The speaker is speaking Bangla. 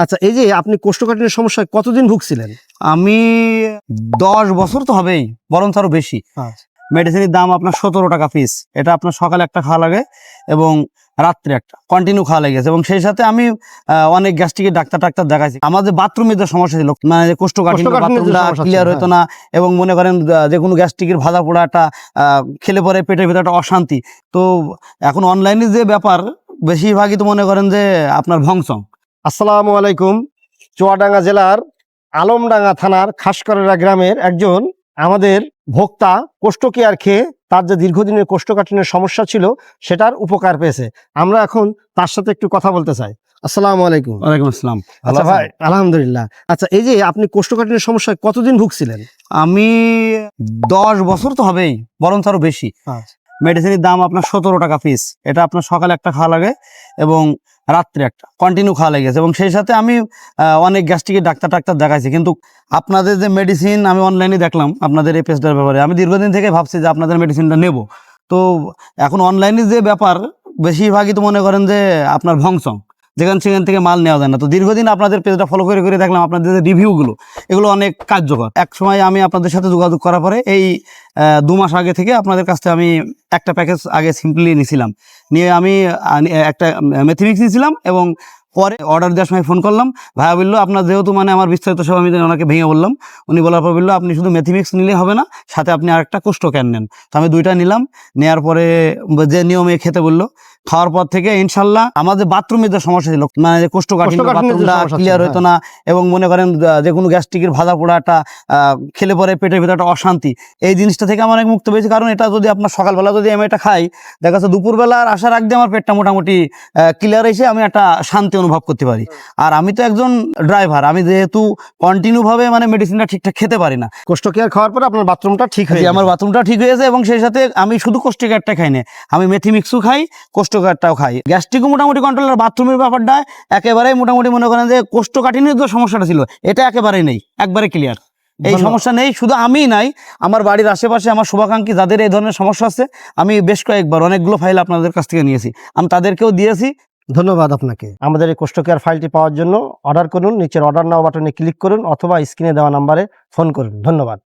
আচ্ছা, এই যে আপনি কোষ্ঠকাঠিন্যের সমস্যায় কতদিন ভুগছিলেন? আমি 10 বছর তো হবেই, বরং আরো বেশি। মেডিসিনের দাম আপনার 17 টাকা পিস। এটা আপনার সকালে একটা খাওয়া লাগে এবং রাত্রে একটা কন্টিনিউ খাওয়া লেগেছে, এবং সেই সাথে আমি অনেক গ্যাস্ট্রিকের ডাক্তার দেখাইছি। আমাদের বাথরুমের যে সমস্যা ছিল, মানে কোষ্ঠকাঠিন্য, বাথরুমটা ক্লিয়ার হতো না, এবং মনে করেন যে কোনো গ্যাস্ট্রিকের ভাজা পোড়া একটা খেলে পরে পেটের ভিতরে একটা অশান্তি। তো এখন অনলাইনে যে ব্যাপার, বেশিরভাগই তো মনে করেন যে আপনার ভংসং। আসসালামু আলাইকুম। চুয়াডাঙ্গা জেলার আলমডাঙ্গা থানার খাসকরেরা গ্রামের একজন আমাদের ভোক্তা কোষ্ঠ কেয়ার খেয়ে তার যে দীর্ঘদিনের কোষ্ঠকাঠিন্যের সমস্যা ছিল সেটার উপকার পেয়েছে। আমরা এখন তার সাথে একটু কথা বলতে চাই। আসসালামু আলাইকুম। ওয়ালাইকুম আসসালাম। আচ্ছা ভাই, আলহামদুলিল্লাহ। আচ্ছা, এই যে আপনি কোষ্ঠকাঠিন্যের সমস্যায় কতদিন ভুগছিলেন? আমি 10 বছর তো হবেই, বরং আরো বেশি। মেডিসিনের দাম আপনার 17 টাকা পিস। এটা আপনার সকালে একটা খাওয়া লাগে এবং রাত্রে একটা কন্টিনিউ খাওয়া লেগেছে, এবং সেই সাথে আমি অনেক গ্যাস্ট্রিকের ডাক্তার দেখাইছি। কিন্তু আপনাদের যে মেডিসিন আমি অনলাইনে দেখলাম, আপনাদের এই পেজটার ব্যাপারে আমি দীর্ঘদিন থেকে ভাবছি যে আপনাদের মেডিসিনটা নেব। তো এখন অনলাইনে যে ব্যাপার, বেশিরভাগই তো মনে করেন যে আপনার ভংসং, সেখান থেকে মাল নেওয়া যায় না। তো দীর্ঘদিন আপনাদের পেজটা ফলো করে দেখলাম আপনাদের যে রিভিউগুলো, এগুলো অনেক কার্যকর। এক সময় আমি আপনাদের সাথে যোগাযোগ করার পরে এই 2 মাস আগে থেকে আপনাদের কাছ থেকে আমি একটা প্যাকেজ আগে সিম্পলি নিয়েছিলাম, নিয়ে আমি একটা মেথিমিক্স নিয়েছিলাম, এবং পরে অর্ডার দেওয়ার সময় ফোন করলাম। ভাইয়া বললো আপনার যেহেতু মানে আমার বিস্তারিত সব আমি ওনাকে ভেঙে বললাম। উনি বলার পর বললো আপনি শুধু মেথিমিক্স নিলে হবে না, সাথে আপনি আরেকটা কোষ্ঠ ক্যান নেন। তো আমি 2টা নিলাম। নেওয়ার পরে যে নিয়মে খেতে বললো, খাওয়ার পর থেকে ইনশাল্লাহ আমাদের বাথরুমের যে সমস্যা ছিল, মানে কোষ্ঠকাঠিন্য, বাথরুমটা ক্লিয়ার হতো না, এবং মনে করেন যে কোনো গ্যাস্ট্রিকের ভাজা পোড়া একটা খেলে পরে পেটের ভিতরে একটা অশান্তি, এই জিনিসটা থেকে আমার অনেক মুক্ত পেয়েছি। কারণ এটা যদি আপনার সকালবেলা যদি আমি এটা খাই, দেখা যাচ্ছে দুপুরবেলা আর আসার আগে আমার পেটটা মোটামুটি ক্লিয়ার এসে আমি একটা শান্তি অনুভব করতে পারি। আর আমি তো একজন ড্রাইভার, আমি যেহেতু কন্টিনিউ ভাবে মানে মেডিসিনটা ঠিকঠাক খেতে পারি না। কোষ্ঠ কেয়ার খাওয়ার পরে আপনার বাথরুমটা ঠিক হয়েছে? আমার বাথরুমটা ঠিক হয়েছে, এবং সেই সাথে আমি শুধু কোষ্ঠ কেয়ারটা খাই না, আমি মেথিমিক্সও খাই, কোষ্ঠ কেয়ারটাও খাই। গ্যাস্ট্রিকও মোটামুটি কন্ট্রোল। বাথরুমের ব্যাপারটা একেবারেই মোটামুটি মনে করেন যে কোষ্ঠকাঠিন্যের যে সমস্যাটা ছিল এটা একেবারেই নেই, একবারে ক্লিয়ার। এই সমস্যা নেই, শুধু আমিই নাই, আমার বাড়ির আশেপাশে আমার শুভাকাঙ্ক্ষী যাদের এই ধরনের সমস্যা আছে, আমি বেশ কয়েকবার অনেকগুলো ফাইল আপনাদের কাছ থেকে নিয়েছি, আমি তাদেরকেও দিয়েছি। ধন্যবাদ আপনাকে। আমাদের এই কোষ্ঠ কেয়ার ফাইলটি পাওয়ার জন্য অর্ডার করুন, নিচের অর্ডার নাও বাটনে ক্লিক করুন, অথবা স্ক্রিনে দেওয়া নাম্বারে ফোন করুন। ধন্যবাদ।